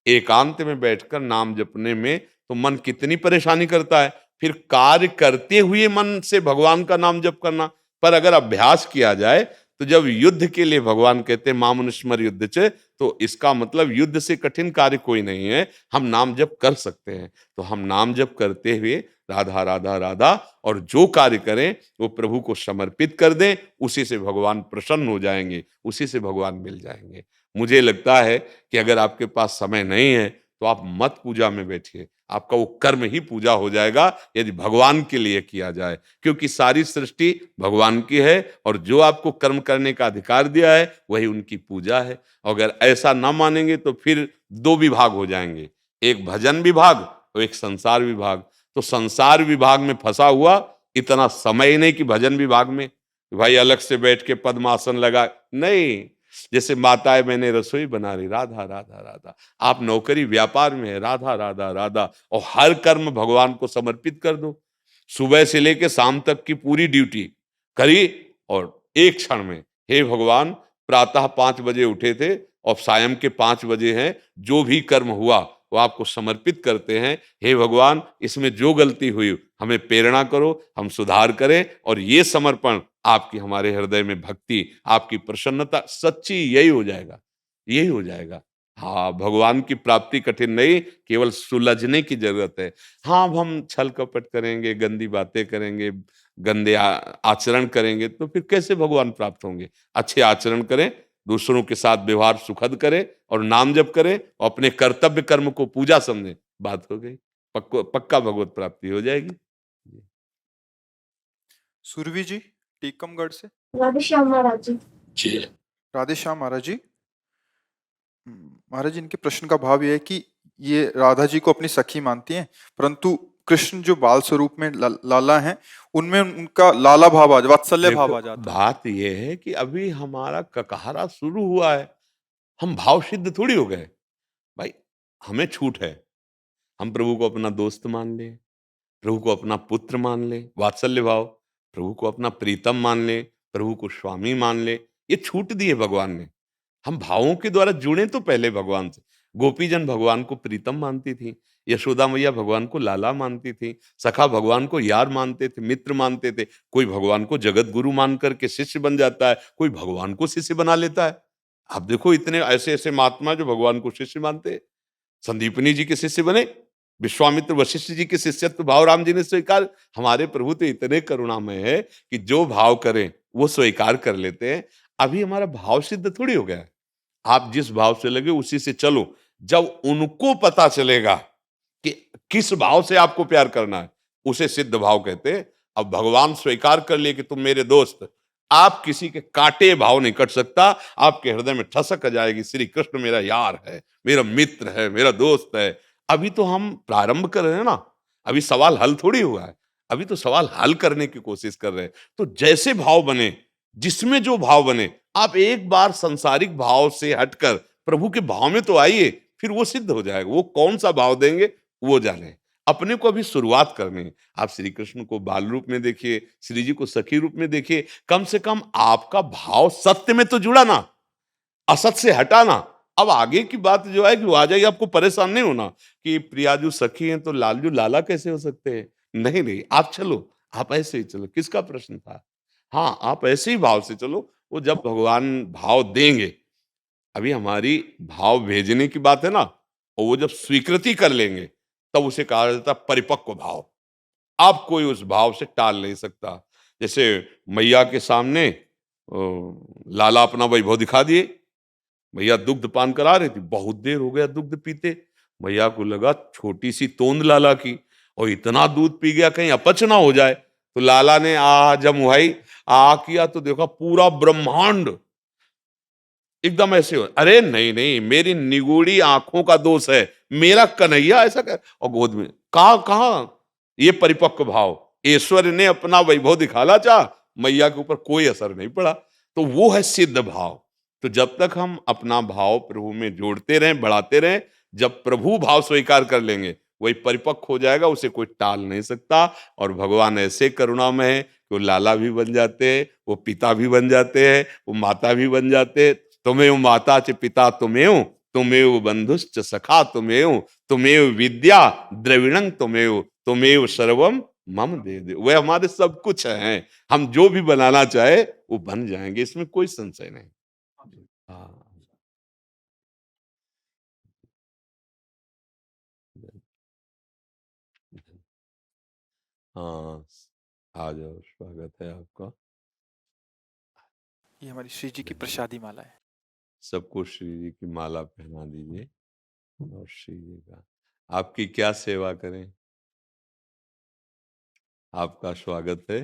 एकांत में बैठकर नाम जपने में तो मन कितनी परेशानी करता है, फिर कार्य करते हुए मन से भगवान का नाम जप करना। पर अगर अभ्यास किया जाए, तो जब युद्ध के लिए भगवान कहते हैं मामनुस्मर युद्ध च, तो इसका मतलब युद्ध से कठिन कार्य कोई नहीं है, हम नाम जप कर सकते हैं। तो हम नाम जप करते हुए राधा राधा राधा, और जो कार्य करें वो प्रभु को समर्पित कर दें, उसी से भगवान प्रसन्न हो जाएंगे, उसी से भगवान मिल जाएंगे। मुझे लगता है कि अगर आपके पास समय नहीं है तो आप मत पूजा में बैठिए, आपका वो कर्म ही पूजा हो जाएगा यदि भगवान के लिए किया जाए। क्योंकि सारी सृष्टि भगवान की है और जो आपको कर्म करने का अधिकार दिया है वही उनकी पूजा है। अगर ऐसा ना मानेंगे तो फिर दो विभाग हो जाएंगे, एक भजन विभाग और एक संसार विभाग। तो संसार विभाग में फंसा हुआ, इतना समय ही नहीं कि भजन विभाग में भाई अलग से बैठ के पद्मासन लगा, नहीं। जैसे माताएं मैंने रसोई बना रही, राधा राधा राधा। आप नौकरी व्यापार में है, राधा राधा राधा, और हर कर्म भगवान को समर्पित कर दो। सुबह से लेकर शाम तक की पूरी ड्यूटी करी और एक क्षण में, हे भगवान प्रातः 5 बजे उठे थे और सायं के 5 बजे हैं, जो भी कर्म हुआ वो आपको समर्पित करते हैं। हे भगवान इसमें जो गलती हुई हमें प्रेरणा करो, हम सुधार करें, और ये समर्पण आपकी हमारे हृदय में भक्ति, आपकी प्रसन्नता, सच्ची यही हो जाएगा, यही हो जाएगा। हाँ, भगवान की प्राप्ति कठिन नहीं, केवल सुलझने की जरूरत है। हाँ, अब हम छल कपट करेंगे, गंदी बातें करेंगे, गंदे आचरण करेंगे, तो फिर कैसे भगवान प्राप्त होंगे? अच्छे आचरण करें, दूसरों के साथ व्यवहार सुखद करें और नाम जप करें और अपने कर्तव्य कर्म को पूजा समझें, बात हो गई। पक्का भगवत प्राप्ति हो जाएगी। सुरभि जी टीकमगढ़ से। राधे श्याम महाराज जी। राधे श्याम महाराज जी। महाराज जी, इनके प्रश्न का भाव ये है कि ये राधा जी को अपनी सखी मानती हैं, परंतु कृष्ण जो बाल स्वरूप में लाला हैं, उनमें उनका लाला भाव आ वात्सल्य देखो, भाव आ जाता है। बात यह है कि अभी हमारा ककहरा शुरू हुआ है, हम भाव सिद्ध थोड़ी हो गए भाई। हमें छूट है, हम प्रभु को अपना दोस्त मान लें, प्रभु को अपना पुत्र मान ले, वात्सल्य भाव, प्रभु को अपना प्रीतम मान ले, प्रभु को स्वामी मान ले, ये छूट दी है भगवान ने। हम भावों के द्वारा जुड़े तो पहले भगवान से। गोपीजन भगवान को प्रीतम मानती थी, यशोदा मैया भगवान को लाला मानती थी, सखा भगवान को यार मानते थे, मित्र मानते थे। कोई भगवान को जगत गुरु मान करके शिष्य बन जाता है, कोई भगवान को शिष्य बना लेता है। आप देखो, इतने ऐसे ऐसे महात्मा जो भगवान को शिष्य मानते हैं। संदीपनी जी के शिष्य बने, विश्वामित्र वशिष्ठ जी के शिष्यत्व भाव राम जी ने स्वीकार। हमारे प्रभु तो इतने करुणामय है कि जो भाव करें वो स्वीकार कर लेते हैं। अभी हमारा भाव सिद्ध थोड़ी हो गया है। आप जिस भाव से लगे उसी से चलो। जब उनको पता चलेगा कि किस भाव से आपको प्यार करना है, उसे सिद्ध भाव कहते हैं। अब भगवान स्वीकार कर लिए कि तुम मेरे दोस्त, आप किसी के कांटे भाव नहीं कट सकता। आपके हृदय में ठसक आ जाएगी, श्री कृष्ण मेरा यार है, मेरा मित्र है, मेरा दोस्त है। अभी तो हम प्रारंभ कर रहे हैं ना, अभी सवाल हल थोड़ी हुआ है। अभी तो सवाल हल करने की कोशिश कर रहे हैं। तो जैसे भाव बने, जिसमें जो भाव बने, आप एक बार संसारिक भाव से हटकर प्रभु के भाव में तो आइए, फिर वो सिद्ध हो जाएगा। वो कौन सा भाव देंगे वो जाने। अपने को अभी शुरुआत करनी है। आप श्री कृष्ण को बाल रूप में देखिए, श्री जी को सखी रूप में देखिए। कम से कम आपका भाव सत्य में तो जुड़ा ना, असत से हटा ना। अब आगे की बात जो है कि वो आ जाएगी, आपको परेशान नहीं होना कि प्रियाजू सखी हैं तो लालजू लाला कैसे हो सकते हैं। नहीं नहीं, आप चलो, आप ऐसे ही चलो। किसका प्रश्न था? हाँ, आप ऐसे ही भाव से चलो। वो जब भगवान भाव देंगे, अभी हमारी भाव भेजने की बात है ना, और वो जब स्वीकृति कर लेंगे तब उसे कहा जाता है परिपक्व भाव। आप कोई उस भाव से टाल नहीं सकता। जैसे मैया के सामने लाला अपना वैभव दिखा दिए। मैया दुग्ध पान करा रही थी, बहुत देर हो गया दुग्ध पीते। मैया को लगा छोटी सी तोंद लाला की, और इतना दूध पी गया कहीं अपच ना हो जाए। तो लाला ने जमुहाई किया तो देखा पूरा ब्रह्मांड एकदम ऐसे हो। अरे नहीं नहीं, मेरी निगूढ़ी आंखों का दोष है, मेरा कन्हैया ऐसा कर। और गोद में कहा ये परिपक्व भाव। ईश्वर ने अपना वैभव दिखाना चाह, मैया के ऊपर कोई असर नहीं पड़ा। तो वो है सिद्ध भाव। तो जब तक हम अपना भाव प्रभु में जोड़ते रहें, बढ़ाते रहें, जब प्रभु भाव स्वीकार कर लेंगे वही परिपक्व हो जाएगा, उसे कोई टाल नहीं सकता। और भगवान ऐसे करुणामय है कि वो लाला भी बन जाते हैं, वो पिता भी बन जाते हैं, वो माता भी बन जाते हैं। तुमेव माता च पिता तुमेव, तुमेव बंधुश्च सखा तुमेव, तुमेव विद्या द्रविणं तुमेव, तुमेव सर्वम मम दे दे। वे हमारे सब कुछ हैं। हम जो भी बनाना चाहे वो बन जाएंगे, इसमें कोई संशय नहीं। हाँ, हाँ, आ जाओ, स्वागत है आपका। ये हमारी श्री जी की प्रसादी माला है। सबको श्री जी की माला पहना दीजिए। और श्री जी का आपकी क्या सेवा करें? आपका स्वागत है।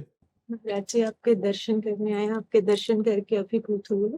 महाराज जी, आपके दर्शन करने आए हैं। आपके दर्शन करके अभिभूत हुए।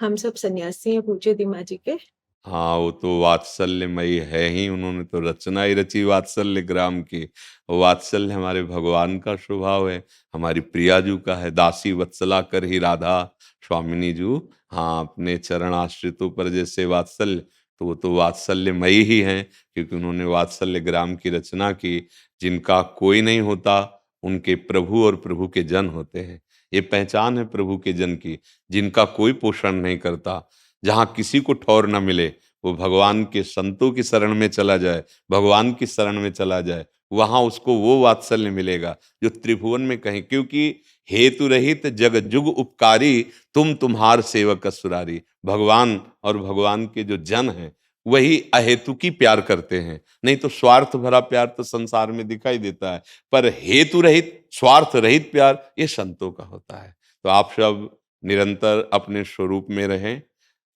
हम सब सन्यासी हैं पूज्य दिमा जी के। हाँ, वो तो वात्सल्यमयी है ही। उन्होंने तो रचना ही रची वात्सल्य ग्राम की। वात्सल्य हमारे भगवान का स्वभाव है, हमारी प्रियाजू का है। दासी वत्सला कर ही राधा स्वामिनी जू। हाँ, अपने चरण आश्रितों पर जैसे वात्सल्य, तो वो तो वात्सल्यमयी ही हैं, क्योंकि उन्होंने वात्सल्य ग्राम की रचना की। जिनका कोई नहीं होता उनके प्रभु और प्रभु के जन होते हैं। ये पहचान है प्रभु के जन की, जिनका कोई पोषण नहीं करता। जहां किसी को ठौर न मिले, वो भगवान के संतों की शरण में चला जाए, भगवान की शरण में चला जाए, वहां उसको वो वात्सल्य मिलेगा जो त्रिभुवन में कहीं, क्योंकि हेतु रहित जग जुग उपकारी, तुम तुम्हार सेवक असुरारी। भगवान और भगवान के जो जन हैं वही अहेतुकी प्यार करते हैं, नहीं तो स्वार्थ भरा प्यार तो संसार में दिखाई देता है, पर हेतु रहित स्वार्थ रहित प्यार ये संतों का होता है। तो आप सब निरंतर अपने स्वरूप में रहें।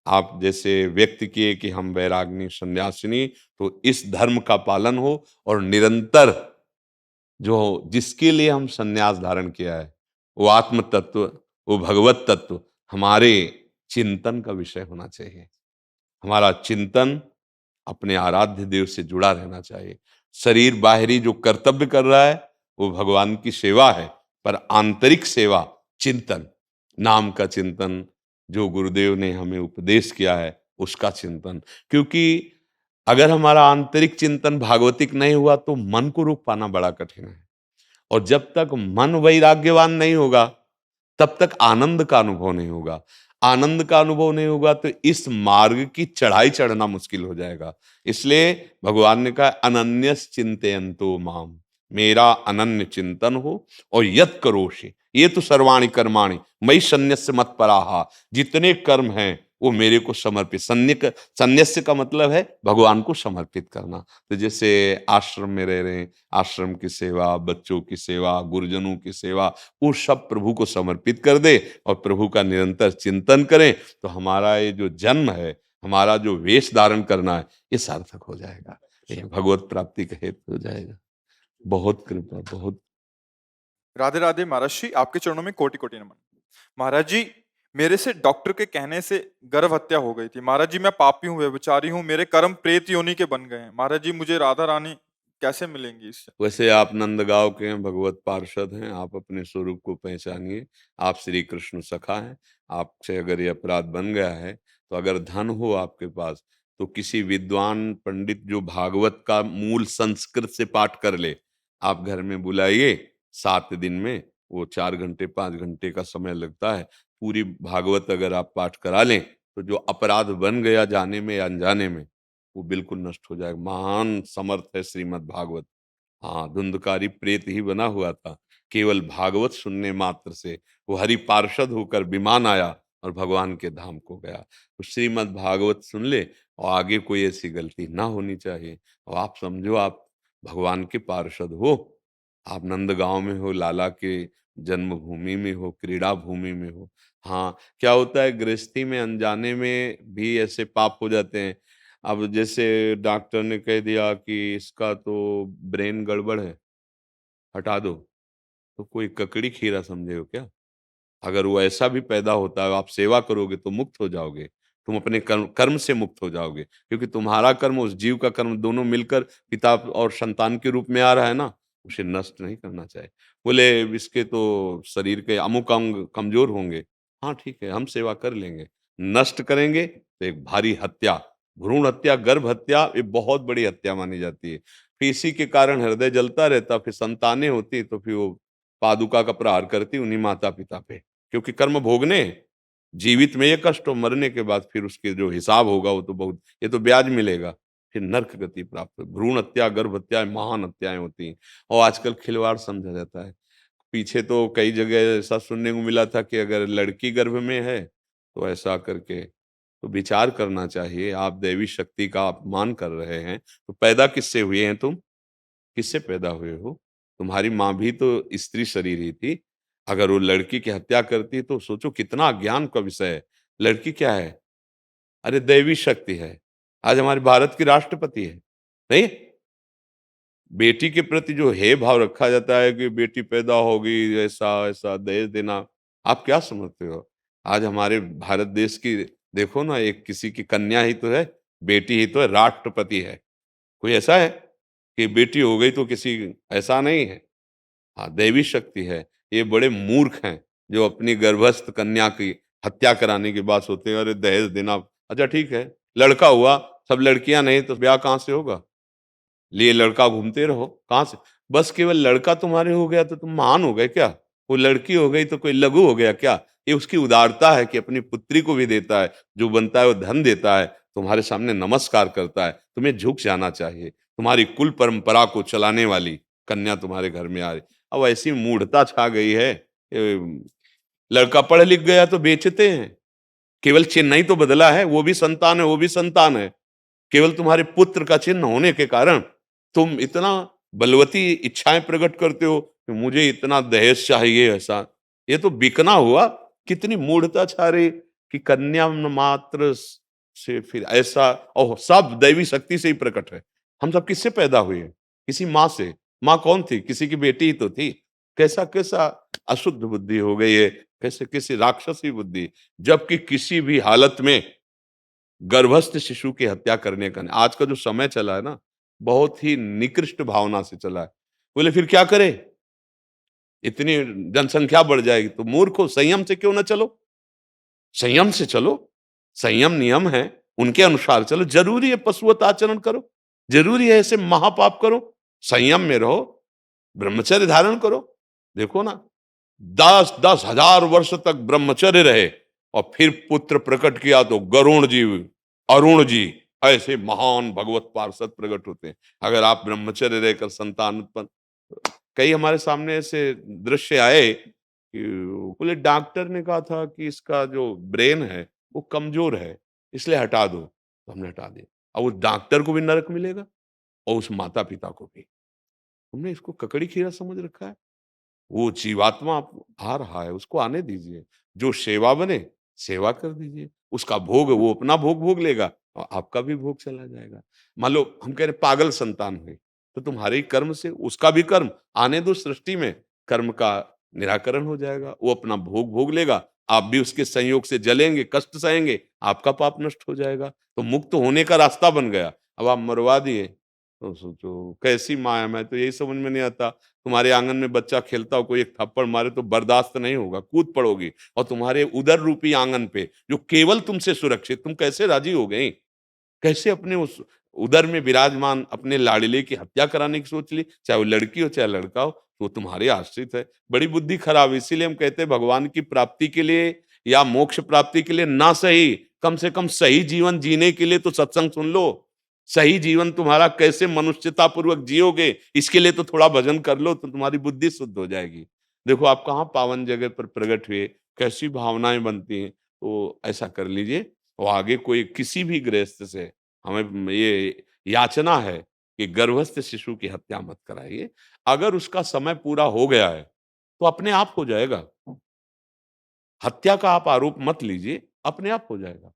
आप जैसे व्यक्त किए कि हम वैराग्नी सन्यासिनी, तो इस धर्म का पालन हो और निरंतर जो जिसके लिए हम सन्यास धारण किया है वो आत्म तत्व, वो भगवत तत्व हमारे चिंतन का विषय होना चाहिए। हमारा चिंतन अपने आराध्य देव से जुड़ा रहना चाहिए। शरीर बाहरी जो कर्तव्य कर रहा है वो भगवान की सेवा है, पर आंतरिक सेवा चिंतन, नाम का चिंतन, जो गुरुदेव ने हमें उपदेश किया है उसका चिंतन। क्योंकि अगर हमारा आंतरिक चिंतन भागवतिक नहीं हुआ तो मन को रोक पाना बड़ा कठिन है, और जब तक मन वैराग्यवान नहीं होगा तब तक आनंद का अनुभव नहीं होगा। आनंद का अनुभव नहीं होगा तो इस मार्ग की चढ़ाई चढ़ना मुश्किल हो जाएगा। इसलिए भगवान ने कहा अनन्यस चिंतयन्तो माम, मेरा अनन्य चिंतन हो और यत करोषि ये तो सर्वाणि कर्माणि मयि सन्न्यस्य मत्पराः, जितने कर्म हैं वो मेरे को समर्पित। सन्न्यस्य का मतलब है भगवान को समर्पित करना। तो जैसे आश्रम में रह रहे हैं, आश्रम की सेवा, बच्चों की सेवा, गुरुजनों की सेवा, वो सब प्रभु को समर्पित कर दे और प्रभु का निरंतर चिंतन करें, तो हमारा ये जो जन्म है, हमारा जो वेश धारण करना है, ये सार्थक हो जाएगा, ये भगवत प्राप्ति का हेतु हो जाएगा। बहुत कृपा, बहुत। राधे राधे महाराज श्री, आपके चरणों में कोटि कोटि नमन। महाराज जी, मेरे से डॉक्टर के कहने से गर्भ हत्या हो गई थी। महाराज जी, मैं पापी हूँ, व्यभिचारी हूँ, मेरे कर्म प्रेत योनि के बन गए हैं। महाराज जी, मुझे राधा रानी कैसे मिलेंगी इससे? वैसे आप नंदगांव के हैं, भगवत पार्षद हैं, आप अपने स्वरूप को पहचानिए। आप श्री कृष्ण सखा हैं। आपसे अगर ये अपराध बन गया है तो अगर धन हो आपके पास तो किसी विद्वान पंडित जो भागवत का मूल संस्कृत से पाठ कर ले, आप घर में बुलाइए। 7 दिन में वो 4 घंटे 5 घंटे का समय लगता है, पूरी भागवत अगर आप पाठ करा लें तो जो अपराध बन गया जाने में या अनजाने में वो बिल्कुल नष्ट हो जाएगा। महान समर्थ है श्रीमद् भागवत। हाँ, धुंधकारी प्रेत ही बना हुआ था, केवल भागवत सुनने मात्र से वो हरि पार्षद होकर विमान आया और भगवान के धाम को गया। तो श्रीमद् भागवत सुन ले और आगे कोई ऐसी गलती ना होनी चाहिए। और आप समझो आप भगवान के पार्षद हो, आप नंदगांव में हो, लाला के जन्मभूमि में हो, क्रीड़ा भूमि में हो। हाँ, क्या होता है गृहस्थी में अनजाने में भी ऐसे पाप हो जाते हैं। अब जैसे डॉक्टर ने कह दिया कि इसका तो ब्रेन गड़बड़ है, हटा दो, तो कोई ककड़ी खीरा समझे हो क्या? अगर वो ऐसा भी पैदा होता है, आप सेवा करोगे तो मुक्त हो जाओगे। तुम अपने कर्म कर्म से मुक्त हो जाओगे, क्योंकि तुम्हारा कर्म उस जीव का कर्म दोनों मिलकर पिता और संतान के रूप में आ रहा है ना, उसे नष्ट नहीं करना चाहिए। बोले इसके तो शरीर के अमुक अंग कमजोर होंगे। हाँ ठीक है, हम सेवा कर लेंगे। नष्ट करेंगे तो एक भारी हत्या, भ्रूण हत्या, गर्भ हत्या, ये बहुत बड़ी हत्या मानी जाती है। फिर इसी के कारण हृदय जलता रहता, फिर संतानें होती तो फिर वो पादुका का प्रहार करती उन्हीं माता पिता पे, क्योंकि कर्म भोगने हैं। जीवित में ये कष्ट हो, मरने के बाद फिर उसके जो हिसाब होगा वो तो बहुत, ये तो ब्याज मिलेगा, फिर नरक गति प्राप्त हो। भ्रूण हत्या, गर्भ हत्या महान हत्याएं होती हैं और आजकल खिलवाड़ समझा जाता है। पीछे तो कई जगह ऐसा सुनने को मिला था कि अगर लड़की गर्भ में है तो ऐसा करके, तो विचार करना चाहिए। आप देवी शक्ति का अपमान कर रहे हैं, तो पैदा किससे हुए हैं तुम? किससे पैदा हुए हो? तुम्हारी माँ भी तो स्त्री शरीर ही थी। अगर वो लड़की की हत्या करती तो सोचो कितना ज्ञान का विषय है। लड़की क्या है? अरे दैवी शक्ति है। आज हमारे भारत की राष्ट्रपति है, नहीं? बेटी के प्रति जो हे भाव रखा जाता है कि बेटी पैदा होगी, ऐसा ऐसा दहेज देना, आप क्या समझते हो? आज हमारे भारत देश की देखो ना, एक किसी की कन्या ही तो है, बेटी ही तो है, राष्ट्रपति है। कोई ऐसा है कि बेटी हो गई तो किसी, ऐसा नहीं है। हाँ, दैवी शक्ति है। ये बड़े मूर्ख हैं जो अपनी गर्भस्थ कन्या की हत्या कराने के बाद सोचते हैं अरे दहेज देना। अच्छा ठीक है, लड़का हुआ, सब लड़कियां नहीं तो ब्याह कहाँ से होगा? लिए लड़का घूमते रहो, कहाँ से? बस केवल लड़का तुम्हारे हो गया तो तुम महान हो गए क्या? वो लड़की हो गई तो कोई लघु हो गया क्या? ये उसकी उदारता है कि अपनी पुत्री को भी देता है, जो बनता है वो धन देता है, तुम्हारे सामने नमस्कार करता है, तुम्हें झुक जाना चाहिए। तुम्हारी कुल परंपरा को चलाने वाली कन्या तुम्हारे घर में आ रही। अब ऐसी मूढ़ता छा गई है, लड़का पढ़ लिख गया तो बेचते हैं, केवल चिन्ह ही तो बदला है, वो भी संतान है, वो भी संतान है। केवल तुम्हारे पुत्र का चिन्ह होने के कारण तुम इतना बलवती इच्छाएं प्रकट करते हो कि मुझे इतना दहेज चाहिए, ऐसा ये तो बिकना हुआ। कितनी मूढ़ता छा रही कि कन्या मात्र से फिर ऐसा, और सब दैवी शक्ति से ही प्रकट है। हम सब किससे पैदा हुए? किसी माँ से। माँ कौन थी? किसी की बेटी ही तो थी। कैसा कैसा अशुद्ध बुद्धि हो गई है, कैसे किसी राक्षसी बुद्धि, जबकि किसी भी हालत में गर्भस्थ शिशु की हत्या करने का नहीं। आज का जो समय चला है ना, बहुत ही निकृष्ट भावना से चला है। बोले फिर क्या करे, इतनी जनसंख्या बढ़ जाएगी तो मूर्खो, संयम से क्यों ना चलो? संयम से चलो, संयम नियम है, उनके अनुसार चलो। जरूरी है पशुवत आचरण करो, जरूरी है ऐसे महापाप करो? संयम में रहो, ब्रह्मचर्य धारण करो। देखो ना, 10-10 हजार वर्ष तक ब्रह्मचर्य रहे और फिर पुत्र प्रकट किया तो गरुण जी, अरुण जी, ऐसे महान भगवत पार्षद प्रकट होते हैं। अगर आप ब्रह्मचर्य रहकर संतान उत्पन्न, कई हमारे सामने ऐसे दृश्य आए कि बोले डॉक्टर ने कहा था कि इसका जो ब्रेन है वो कमजोर है, इसलिए हटा दो, तो हमने हटा दिया। अब उस डॉक्टर को भी नरक मिलेगा और उस माता पिता को भी। हमने इसको ककड़ी खीरा समझ रखा है। वो जीवात्मा आ रहा है, उसको आने दीजिए। जो सेवा बने, सेवा कर दीजिए। उसका भोग वो अपना भोग भोग लेगा और आपका भी भोग चला जाएगा। मान लो हम कह रहे पागल संतान हुई, तो तुम्हारे ही कर्म से उसका भी कर्म आने दो, सृष्टि में कर्म का निराकरण हो जाएगा। वो अपना भोग भोग लेगा, आप भी उसके संयोग से जलेंगे, कष्ट सहेंगे, आपका पाप नष्ट हो जाएगा। तो मुक्त होने का रास्ता बन गया। अब आप मरवा दिए तो सोचो कैसी माँ है। मैं तो यही समझ में नहीं आता, तुम्हारे आंगन में बच्चा खेलता हो, कोई एक थप्पड़ मारे तो बर्दाश्त नहीं होगा, कूद पड़ोगी। और तुम्हारे उदर रूपी आंगन पे जो केवल तुमसे सुरक्षित, तुम कैसे राजी हो गई? कैसे अपने उस उदर में विराजमान अपने लाडले की हत्या कराने की सोच ली? चाहे वो लड़की हो चाहे लड़का हो, तो तुम्हारे आश्रित है। बड़ी बुद्धि खराब। इसीलिए हम कहते हैं भगवान की प्राप्ति के लिए या मोक्ष प्राप्ति के लिए ना सही, कम से कम सही जीवन जीने के लिए तो सत्संग सुन लो। सही जीवन तुम्हारा कैसे मनुष्यता पूर्वक जियोगे, इसके लिए तो थोड़ा भजन कर लो, तो तुम्हारी बुद्धि शुद्ध हो जाएगी। देखो आप कहाँ पावन जगह पर प्रकट हुए, कैसी भावनाएं बनती हैं। तो ऐसा कर लीजिए। और आगे कोई किसी भी गृहस्थ से हमें ये याचना है कि गर्भस्थ शिशु की हत्या मत कराइए। अगर उसका समय पूरा हो गया है तो अपने आप हो जाएगा। हत्या का आप आरोप मत लीजिए, अपने आप हो जाएगा।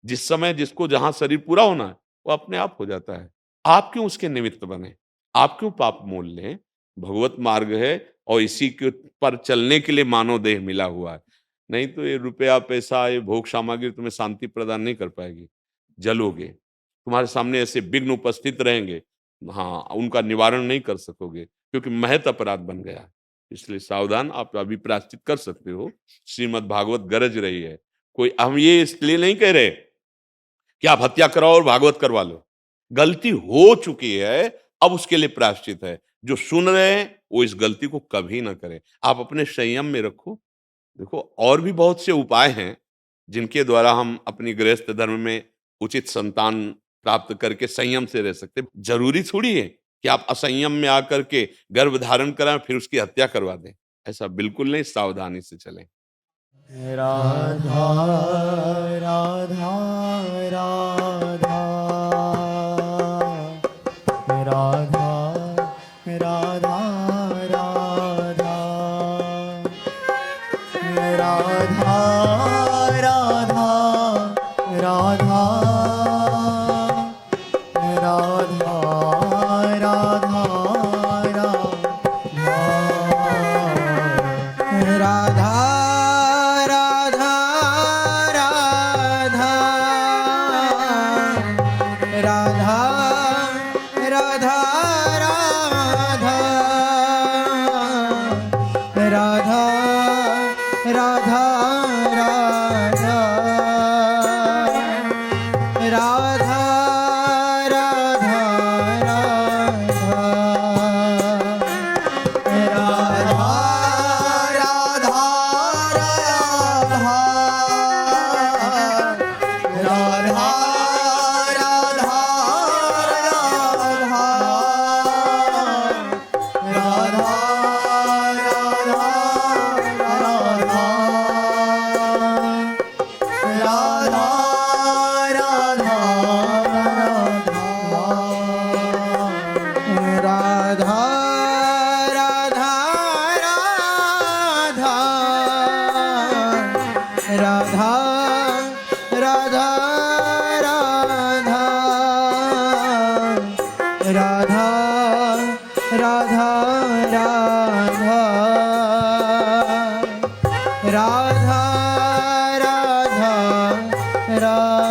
जिस समय जिसको जहां शरीर पूरा होना है वो अपने आप हो जाता है। आप क्यों उसके निमित्त बने? आप क्यों पाप मोल लें? भगवत मार्ग है और इसी के पर चलने के लिए मानव देह मिला हुआ है। नहीं तो ये रुपया पैसा, ये भोग सामग्री तुम्हें शांति प्रदान नहीं कर पाएगी। जलोगे, तुम्हारे सामने ऐसे विघ्न उपस्थित रहेंगे, हाँ उनका निवारण नहीं कर सकोगे, क्योंकि महत अपराध बन गया है। इसलिए सावधान। आप अभी प्रायश्चित कर सकते हो। श्रीमद् भागवत गरज रही है। कोई हम ये इसलिए नहीं कह रहे कि आप हत्या कराओ और भागवत करवा लो। गलती हो चुकी है, अब उसके लिए प्रायश्चित है। जो सुन रहे हैं वो इस गलती को कभी ना करें। आप अपने संयम में रखो। देखो और भी बहुत से उपाय हैं जिनके द्वारा हम अपनी गृहस्थ धर्म में उचित संतान प्राप्त करके संयम से रह सकते। जरूरी थोड़ी है कि आप असंयम में आकर के गर्भ धारण कराएं फिर उसकी हत्या करवा दें। ऐसा बिल्कुल नहीं, सावधानी से चलें। राधा राधा राधा राधा राधा राधा राधा राधा राधा राधा राधा राधा राधा राधा राधा राधा राधा राधा राधा राधा राधा राधा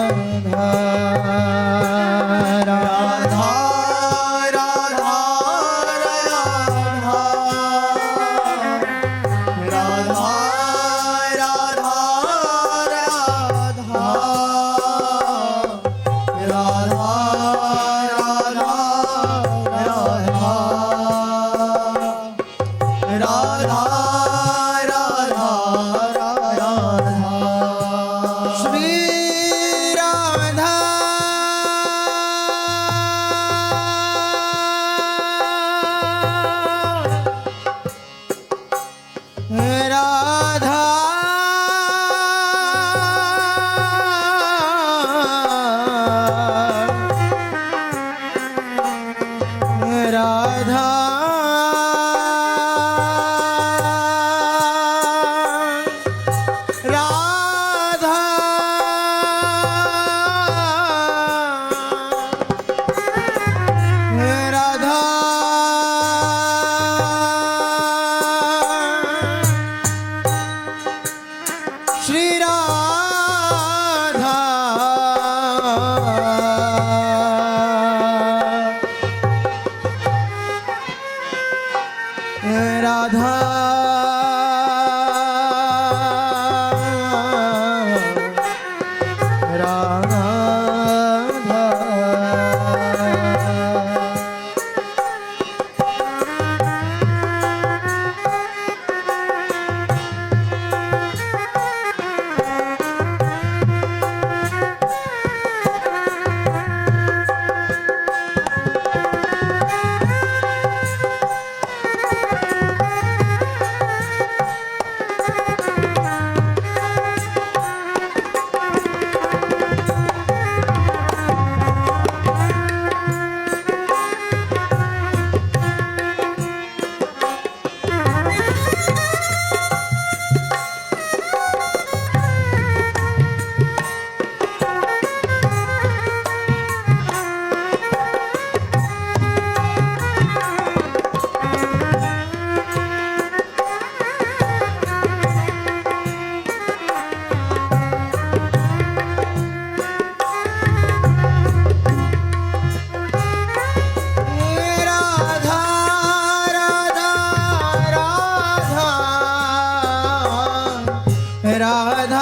राधा राधा राधा